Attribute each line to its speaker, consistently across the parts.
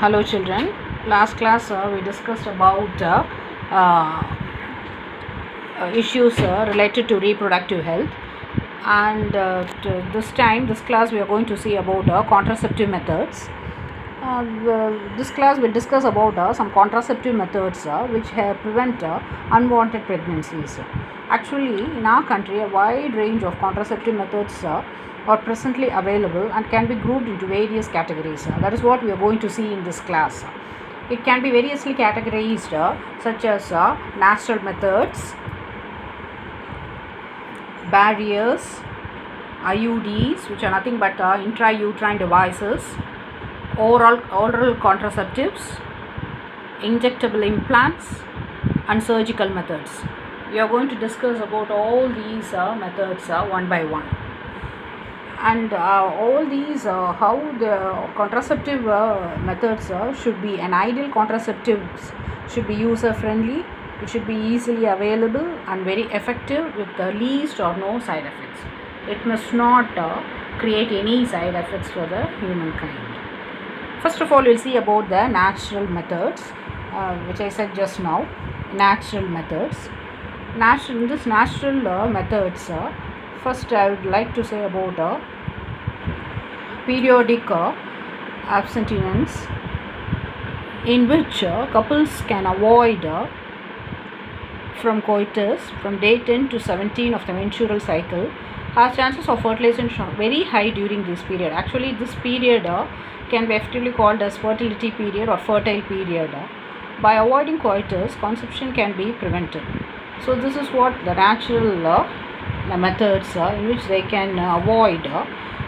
Speaker 1: Hello children. Last class we discussed about issues related to reproductive health, and this time this class we are going to see about contraceptive methods. This class will discuss about some contraceptive methods which prevent unwanted pregnancies. Actually, in our country, a wide range of contraceptive methods are presently available and can be grouped into various categories. That is what we are going to see in this class. It can be variously categorized, such as natural methods, barriers, IUDs, which are nothing but intrauterine devices, oral contraceptives, injectable implants, and surgical methods. We are going to discuss about all these methods one by one, and all these how the contraceptive methods should be. An ideal contraceptives should be user friendly, it should be easily available and very effective with the least or no side effects. It must not create any side effects for the humankind. First of all, we'll see about the natural methods, which I said just now. Natural methods. In this natural methods, first I would like to say about periodic abstinence, in which couples can avoid from coitus from day 10 to 17 of the menstrual cycle, has chances of fertilization very high during this period. Actually, this period can be effectively called as fertility period or fertile period. By avoiding coitus, conception can be prevented. So this is what the natural methods in which they can avoid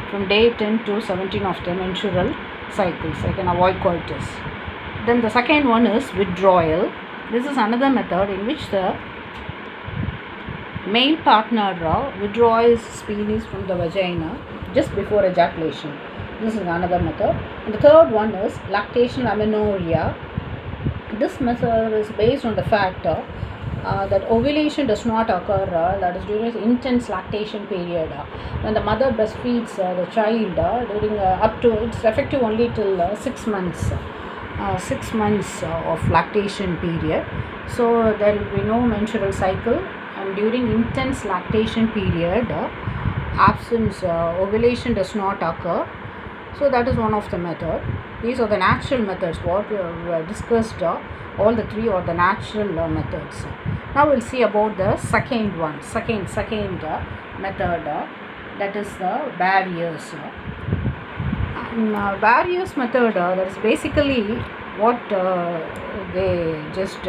Speaker 1: from day 10 to 17 of the menstrual cycles. They can avoid coitus. Then the second one is withdrawal. This is another method in which the male partner withdraws penis from the vagina just before ejaculation. This is another method. And the third one is lactational amenorrhea. This method is based on the fact that ovulation does not occur, that is during intense lactation period. When the mother breastfeeds the child during up to, it's effective only till 6 months. 6 months of lactation period. So there will be no menstrual cycle, and during intense lactation period ovulation does not occur. So that is one of the method. These are the natural methods what we have discussed. All the three are the natural methods. Now we'll see about the second one, second method, that is the barriers. Barriers method, that is basically what they just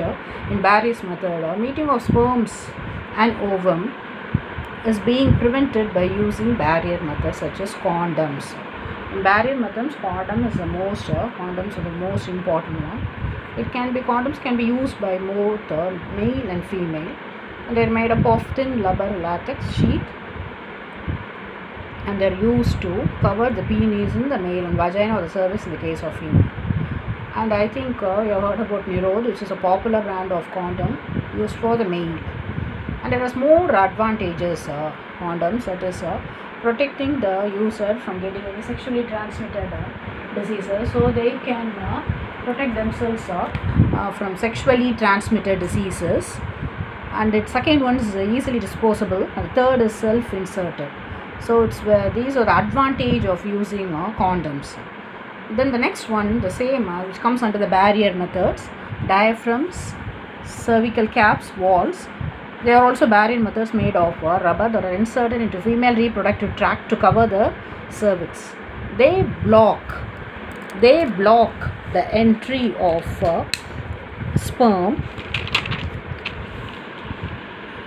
Speaker 1: in barriers method, meeting of sperms and ovum is being prevented by using barrier methods such as condoms. In barrier methods, condoms are the most important one. Condoms can be used by both male and female, and they are made up of thin rubber latex sheath, and they are used to cover the penis in the male and vagina or the cervix in the case of female. And I think you have heard about Nirod, which is a popular brand of condom used for the male. And there is more advantages condoms, that is protecting the user from getting any sexually transmitted diseases, so they can protect themselves from sexually transmitted diseases. And the second one is easily disposable, and the third is self-inserted. So it's these are the advantage of using condoms. Then the next one, the same which comes under the barrier methods, diaphragms, cervical caps, walls. They are also barrier methods made of rubber that are inserted into female reproductive tract to cover the cervix. They block the entry of sperm.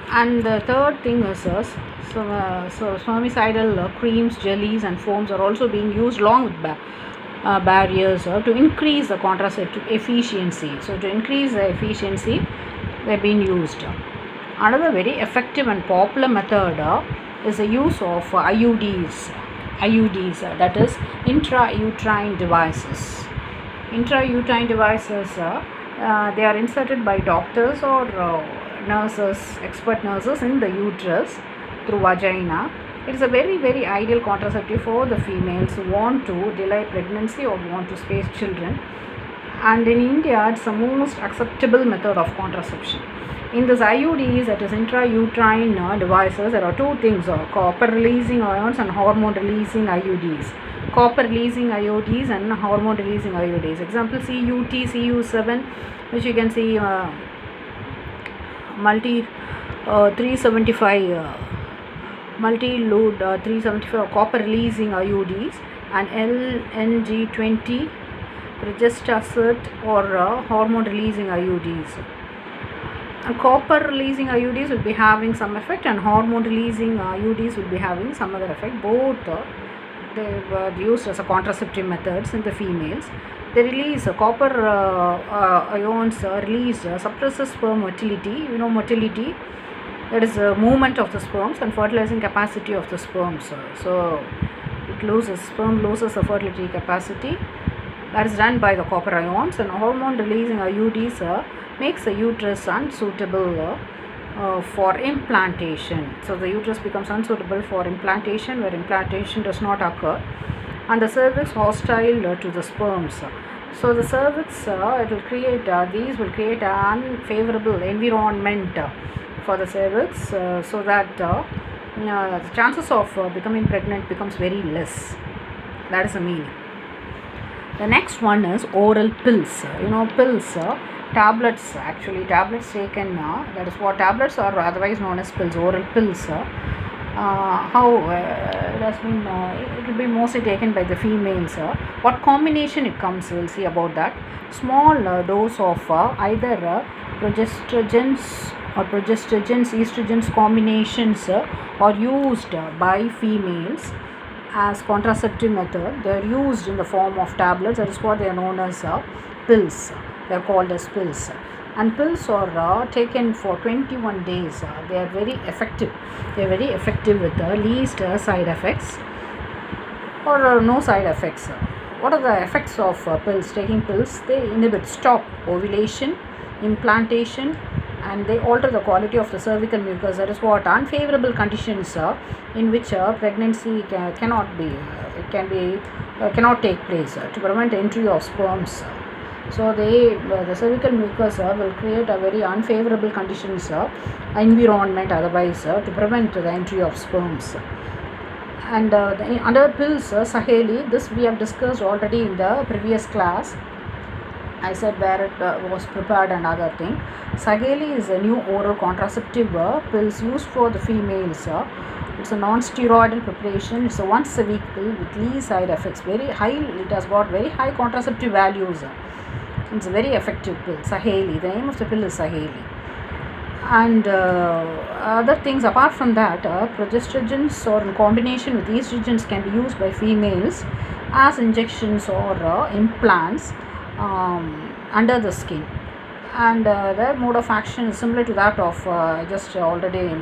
Speaker 1: And the third thing is spermicidal creams, jellies and foams are also being used along with barriers to increase the contraceptive efficiency. So to increase the efficiency, they are being used. Another very effective and popular method is the use of IUDs, that is intrauterine devices. Intrauterine devices, they are inserted by doctors or nurses, expert nurses in the uterus through vagina. It is a very, very ideal contraceptive for the females who want to delay pregnancy or want to space children. and in India it's the most acceptable method of contraception. In this IUDs, that is intrauterine devices, there are two things: copper releasing ions and hormone releasing IUDs. Copper releasing IUDs and hormone releasing IUDs. Example CUT, CU7, which you can see multi 375 multi-load 375 copper releasing IUDs, and LNG20 progestasert or hormone releasing IUDs. Copper releasing IUDs will be having some effect, and hormone releasing IUDs will be having some other effect. Both they were used as a contraceptive methods in the females. They release copper ions released suppresses sperm motility. Motility, that is the movement of the sperms and fertilizing capacity of the sperms. So sperm loses the fertility capacity. That is done by the copper ions. And hormone releasing IUDs makes the uterus unsuitable for implantation. So the uterus becomes unsuitable for implantation, where implantation does not occur, and the cervix hostile to the sperms. So the cervix it will create these will create an unfavorable environment for the cervix, so that the chances of becoming pregnant becomes very less. That is the meaning. The next one is oral pills. Pills, tablets, actually tablets taken, that is what tablets are otherwise known as pills. Oral pills, how it has been, it will be mostly taken by the females. What combination it comes, we'll see about that. Small dose of either progestogens or estrogens combinations are used by females as contraceptive method. They are used in the form of tablets. That is what they are known as pills. They are called as pills. And pills are taken for 21 days. They are very effective. They are very effective with the least side effects or no side effects. What are the effects of pills? Taking pills, they inhibit ovulation, implantation, and they alter the quality of the cervical mucus. That is what unfavorable conditions in which pregnancy cannot take place to prevent entry of sperms. So the cervical mucus will create a very unfavorable conditions environment otherwise to prevent the entry of sperms. And under pills, Saheli, this we have discussed already in the previous class. I said where it was prepared and other thing. Saheli is a new oral contraceptive pills used for the females. It's a non-steroidal preparation. It's a once a week pill with least side effects. Very high. It has got very high contraceptive values. It's a very effective pill. Saheli. The name of the pill is Saheli. And other things apart from that, progestogens or in combination with estrogens can be used by females as injections or implants under the skin, and their mode of action is similar to that of I just already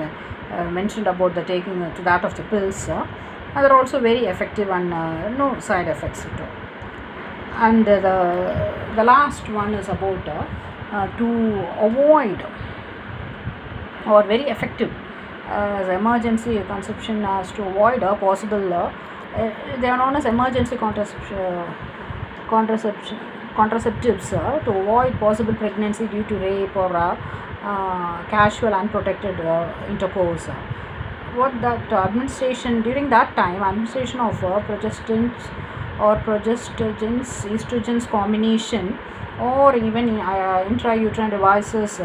Speaker 1: mentioned about the taking to that of the pills, and they are also very effective and no side effects at all. And the last one is about to avoid or very effective as emergency conception, as to avoid a possible they are known as emergency contraceptives to avoid possible pregnancy due to rape or casual unprotected intercourse. What that administration during that time, administration of progestin or progestogens estrogens combination or even intrauterine devices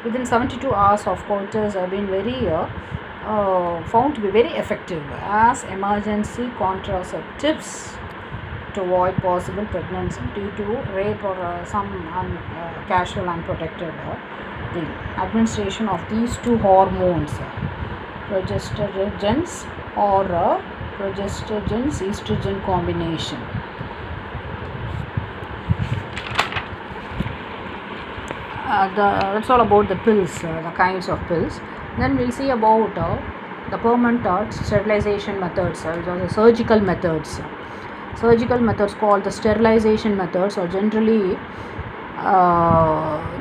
Speaker 1: within 72 hours of coitus have been very found to be very effective as emergency contraceptives to avoid possible pregnancy due to rape or some casual unprotected thing. Administration of these two hormones, progestogens or progestogens estrogen combination. That's all about the pills, the kinds of pills. Then we'll see about the permanent sterilization methods, the surgical methods. Surgical methods called the sterilization methods are generally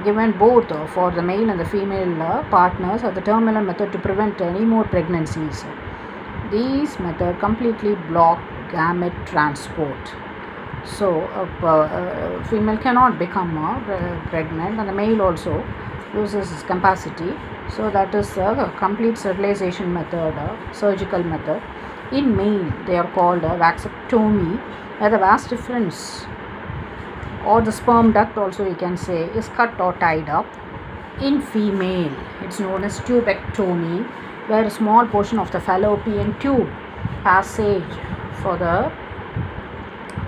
Speaker 1: given both for the male and the female partners as the terminal method to prevent any more pregnancies. These methods completely block gamete transport. So female cannot become pregnant, and the male also loses his capacity. So that is a complete sterilization method, surgical method. In male they are called vasectomy, where the vas difference or the sperm duct also we can say is cut or tied up. In female it's known as tubectomy, where a small portion of the fallopian tube passage for the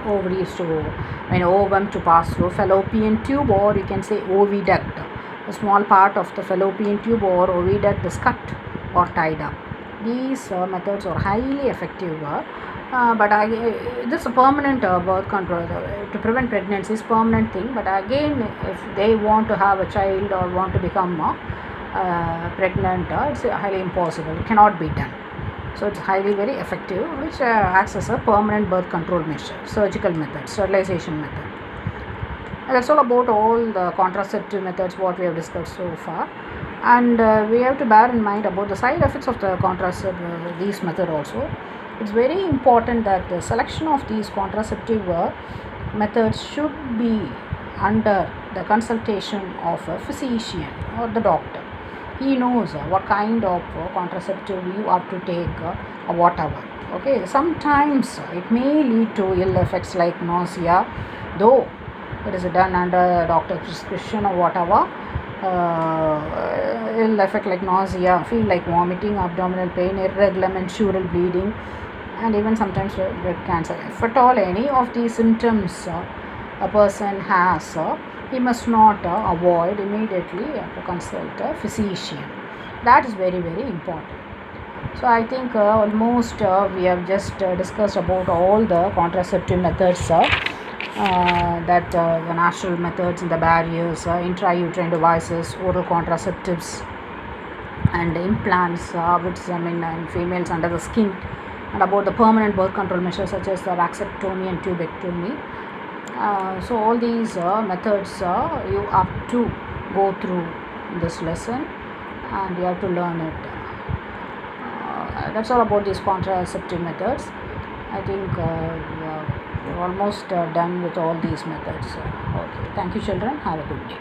Speaker 1: ovaries to ovum to pass through fallopian tube, or you can say oviduct. A small part of the fallopian tube or oviduct is cut or tied up. These methods are highly effective, but this is a permanent birth control to prevent pregnancy is permanent thing. But again, if they want to have a child or want to become pregnant, it's highly impossible. It cannot be done. So it's highly very effective, which acts as a permanent birth control measure, surgical method, sterilization method. And that's all about all the contraceptive methods what we have discussed so far. And we have to bear in mind about the side effects of the contraceptive these method also. It's very important that the selection of these contraceptive methods should be under the consultation of a physician or the doctor. He knows what kind of contraceptive you have to take or whatever. Okay, sometimes it may lead to ill effects like nausea, though it is done under doctor's prescription or whatever. Ill effect like nausea, feel like vomiting, abdominal pain, irregular menstrual bleeding, and even sometimes breast cancer. If at all any of these symptoms a person has, he must not avoid immediately to consult a physician. That is very very important. So I think almost we have just discussed about all the contraceptive methods, that the natural methods and the barriers, intrauterine devices, oral contraceptives, and implants, which in females under the skin, and about the permanent birth control measures such as the vasectomy and tubectomy. So all these methods you have to go through this lesson, and you have to learn it. That's all about these contraceptive methods. I think we're almost done with all these methods. Okay, thank you children, have a good day.